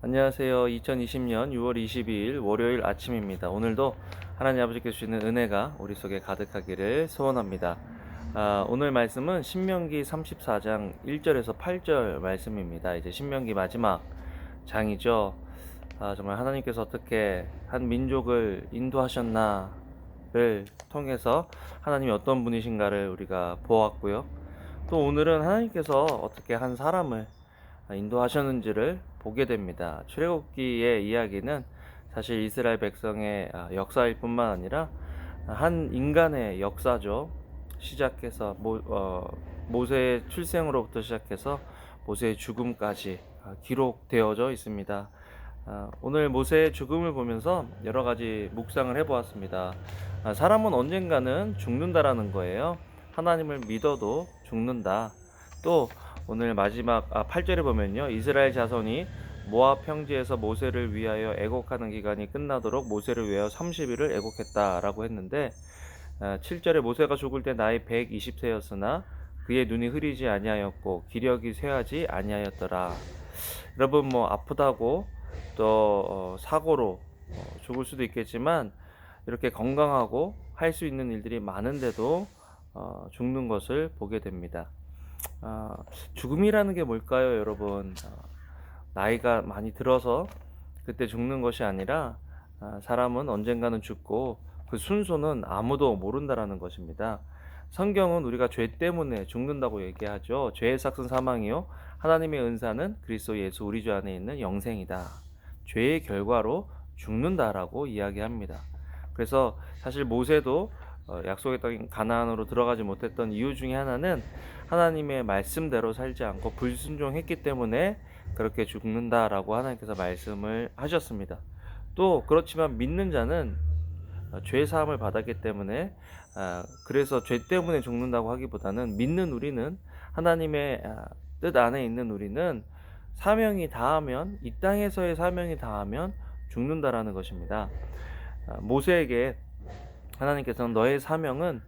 안녕하세요. 2020년 6월 22일 월요일 아침입니다. 오늘도 하나님 아버지께서 주시는 은혜가 우리 속에 가득하기를 소원합니다. 오늘 말씀은 신명기 34장 1절에서 8절 말씀입니다. 이제 신명기 마지막 장이죠. 정말 하나님께서 어떻게 한 민족을 인도하셨나를 통해서 하나님이 어떤 분이신가를 우리가 보았고요. 또 오늘은 하나님께서 어떻게 한 사람을 인도하셨는지를 보게 됩니다. 출애굽기의 이야기는 사실 이스라엘 백성의 역사일 뿐만 아니라 한 인간의 역사죠. 시작해서 모세의 출생으로부터 시작해서 모세의 죽음까지 기록되어져 있습니다. 오늘 모세의 죽음을 보면서 여러 가지 묵상을 해보았습니다. 사람은 언젠가는 죽는다라는 거예요. 하나님을 믿어도 죽는다. 또 오늘 마지막 8절에 보면요, 이스라엘 자손이 모압 평지에서 모세를 위하여 애곡하는 기간이 끝나도록 모세를 위하여 30일을 애곡했다라고 했는데, 7절에 모세가 죽을 때 나이 120세였으나 그의 눈이 흐리지 아니하였고 기력이 쇠하지 아니하였더라. 여러분, 아프다고 또 사고로 죽을 수도 있겠지만, 이렇게 건강하고 할 수 있는 일들이 많은데도 죽는 것을 보게 됩니다. 죽음이라는 게 뭘까요, 여러분? 나이가 많이 들어서 그때 죽는 것이 아니라 사람은 언젠가는 죽고 그 순서는 아무도 모른다라는 것입니다. 성경은 우리가 죄 때문에 죽는다고 얘기하죠. 죄의 삭은 사망이요, 하나님의 은사는 그리스도 예수 우리 주 안에 있는 영생이다. 죄의 결과로 죽는다라고 이야기합니다. 그래서 사실 모세도 약속의 땅인 가나안으로 들어가지 못했던 이유 중에 하나는 하나님의 말씀대로 살지 않고 불순종했기 때문에 그렇게 죽는다라고 하나님께서 말씀을 하셨습니다. 또 그렇지만 믿는 자는 죄 사함을 받았기 때문에 그래서 죄 때문에 죽는다고 하기보다는, 믿는 우리는, 하나님의 뜻 안에 있는 우리는 사명이 다하면, 이 땅에서의 사명이 다하면 죽는다라는 것입니다. 모세에게 하나님께서는 너의 사명은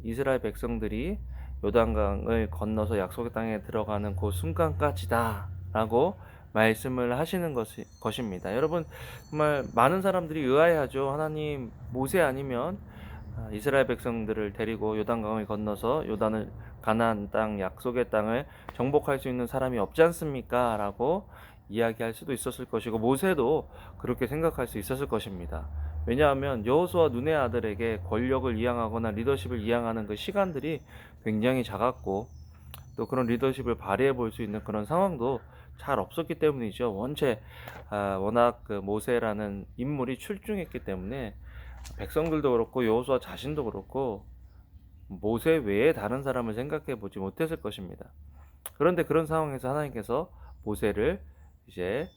이스라엘 백성들이 요단강을 건너서 약속의 땅에 들어가는 그 순간까지다 라고 말씀을 하시는 것입니다. 여러분, 정말 많은 사람들이 의아해하죠. 하나님, 모세 아니면 이스라엘 백성들을 데리고 요단강을 건너서 요단을, 가나안 땅, 약속의 땅을 정복할 수 있는 사람이 없지 않습니까? 라고 이야기할 수도 있었을 것이고, 모세도 그렇게 생각할 수 있었을 것입니다. 왜냐하면 여호수아 눈의 아들에게 권력을 이양하거나 리더십을 이양하는 그 시간들이 굉장히 작았고, 또 그런 리더십을 발휘해 볼 수 있는 그런 상황도 잘 없었기 때문이죠. 워낙 그 모세라는 인물이 출중했기 때문에 백성들도 그렇고 여호수아 자신도 그렇고 모세 외에 다른 사람을 생각해 보지 못했을 것입니다. 그런데 그런 상황에서 하나님께서 모세를 이제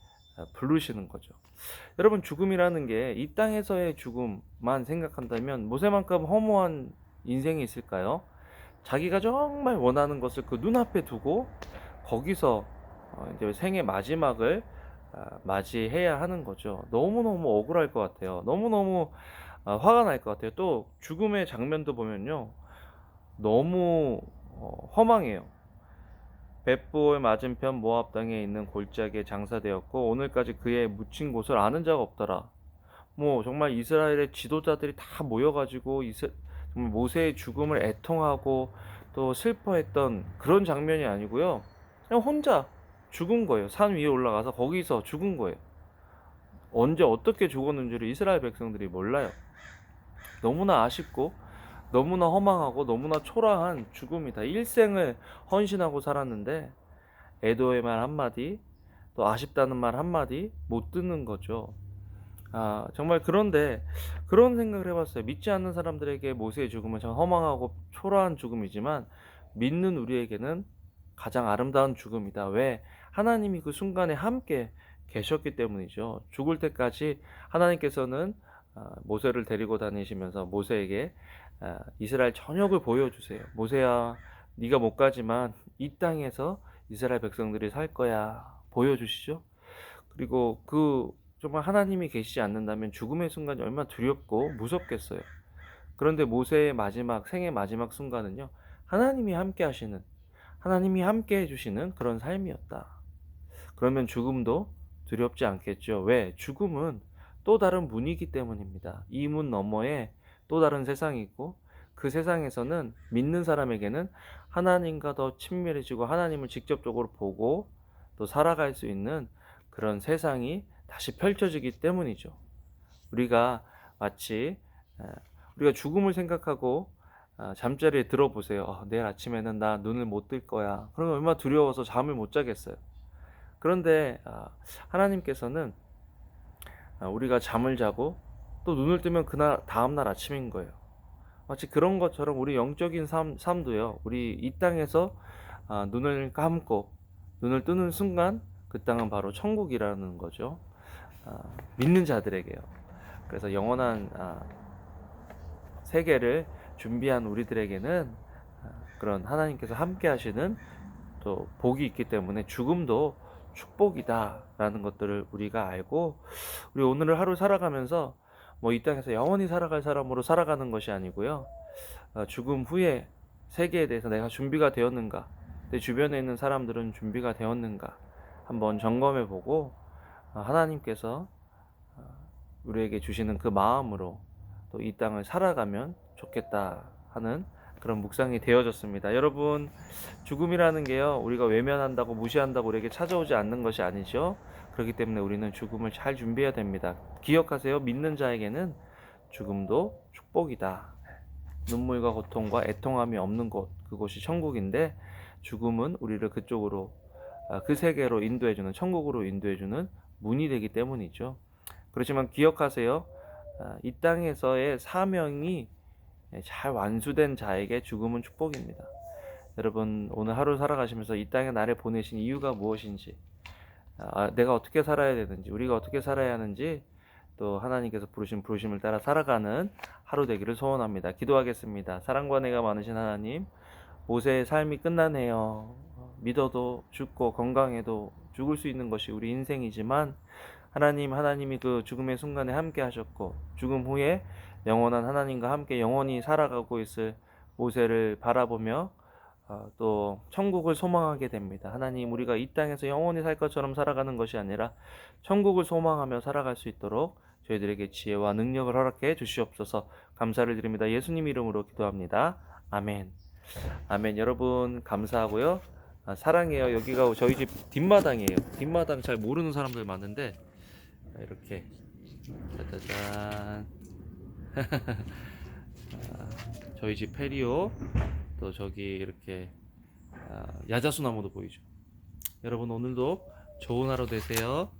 부르시는 거죠. 여러분, 죽음이라는 게 이 땅에서의 죽음만 생각한다면 모세만큼 허무한 인생이 있을까요? 자기가 정말 원하는 것을 그 눈앞에 두고 거기서 이제 생의 마지막을 맞이해야 하는 거죠. 너무너무 억울할 것 같아요. 너무너무 화가 날 것 같아요. 또 죽음의 장면도 보면요, 너무 허망해요. 벳보의 맞은편 모압 땅에 있는 골짜기에 장사되었고 오늘까지 그의 묻힌 곳을 아는 자가 없더라. 정말 이스라엘의 지도자들이 다 모여가지고 정말 모세의 죽음을 애통하고 또 슬퍼했던 그런 장면이 아니고요, 그냥 혼자 죽은 거예요. 산 위에 올라가서 거기서 죽은 거예요. 언제 어떻게 죽었는지를 이스라엘 백성들이 몰라요. 너무나 아쉽고 너무나 허망하고 너무나 초라한 죽음이다. 일생을 헌신하고 살았는데 애도의 말 한마디, 또 아쉽다는 말 한마디 못 듣는 거죠. 정말. 그런데 그런 생각을 해봤어요. 믿지 않는 사람들에게 모세의 죽음은 참 허망하고 초라한 죽음이지만 믿는 우리에게는 가장 아름다운 죽음이다. 왜? 하나님이 그 순간에 함께 계셨기 때문이죠. 죽을 때까지 하나님께서는 모세를 데리고 다니시면서 모세에게 이스라엘 전역을 보여주세요. 모세야, 네가 못 가지만 이 땅에서 이스라엘 백성들이 살 거야. 보여주시죠. 그리고 정말 하나님이 계시지 않는다면 죽음의 순간이 얼마나 두렵고 무섭겠어요. 그런데 모세의 생의 마지막 순간은요, 하나님이 함께 해주시는 그런 삶이었다. 그러면 죽음도 두렵지 않겠죠. 왜? 죽음은 또 다른 문이기 때문입니다. 이 문 너머에 또 다른 세상이 있고 그 세상에서는 믿는 사람에게는 하나님과 더 친밀해지고 하나님을 직접적으로 보고 또 살아갈 수 있는 그런 세상이 다시 펼쳐지기 때문이죠. 우리가 마치 우리가 죽음을 생각하고 잠자리에 들어보세요. 내일 아침에는 나 눈을 못 뜰 거야. 그러면 얼마나 두려워서 잠을 못 자겠어요. 그런데 하나님께서는 우리가 잠을 자고 또 눈을 뜨면 그날 다음날 아침인 거예요. 마치 그런 것처럼 우리 영적인 삶도요. 우리 이 땅에서 눈을 감고 눈을 뜨는 순간 그 땅은 바로 천국이라는 거죠. 믿는 자들에게요. 그래서 영원한 세계를 준비한 우리들에게는 그런 하나님께서 함께 하시는 또 복이 있기 때문에 죽음도 축복이다라는 것들을 우리가 알고 우리 오늘을 하루 살아가면서 뭐 이 땅에서 영원히 살아갈 사람으로 살아가는 것이 아니고요. 죽음 후에 세계에 대해서 내가 준비가 되었는가, 내 주변에 있는 사람들은 준비가 되었는가 한번 점검해 보고 하나님께서 우리에게 주시는 그 마음으로 또 이 땅을 살아가면 좋겠다 하는 그런 묵상이 되어졌습니다. 여러분, 죽음이라는 게요, 우리가 외면한다고 무시한다고 우리에게 찾아오지 않는 것이 아니죠. 그렇기 때문에 우리는 죽음을 잘 준비해야 됩니다. 기억하세요. 믿는 자에게는 죽음도 축복이다. 눈물과 고통과 애통함이 없는 곳, 그곳이 천국인데 죽음은 우리를 그쪽으로, 그 세계로 인도해주는, 천국으로 인도해주는 문이 되기 때문이죠. 그렇지만 기억하세요. 이 땅에서의 사명이 잘 완수된 자에게 죽음은 축복입니다. 여러분, 오늘 하루 살아가시면서 이 땅에 나를 보내신 이유가 무엇인지, 내가 어떻게 살아야 되는지, 우리가 어떻게 살아야 하는지, 또 하나님께서 부르신 부르심을 따라 살아가는 하루 되기를 소원합니다. 기도하겠습니다. 사랑과 은혜가 많으신 하나님, 모세의 삶이 끝나네요. 믿어도 죽고 건강해도 죽을 수 있는 것이 우리 인생이지만 하나님이 그 죽음의 순간에 함께 하셨고 죽음 후에 영원한 하나님과 함께 영원히 살아가고 있을 모세를 바라보며 또 천국을 소망하게 됩니다. 하나님, 우리가 이 땅에서 영원히 살 것처럼 살아가는 것이 아니라 천국을 소망하며 살아갈 수 있도록 저희들에게 지혜와 능력을 허락해 주시옵소서. 감사를 드립니다. 예수님 이름으로 기도합니다. 아멘. 아멘. 여러분, 감사하고요. 사랑해요. 여기가 저희 집 뒷마당이에요. 뒷마당 잘 모르는 사람들 많은데 이렇게 짜자잔. 저희 집 페리오, 또 저기 이렇게 야자수 나무도 보이죠. 여러분, 오늘도 좋은 하루 되세요.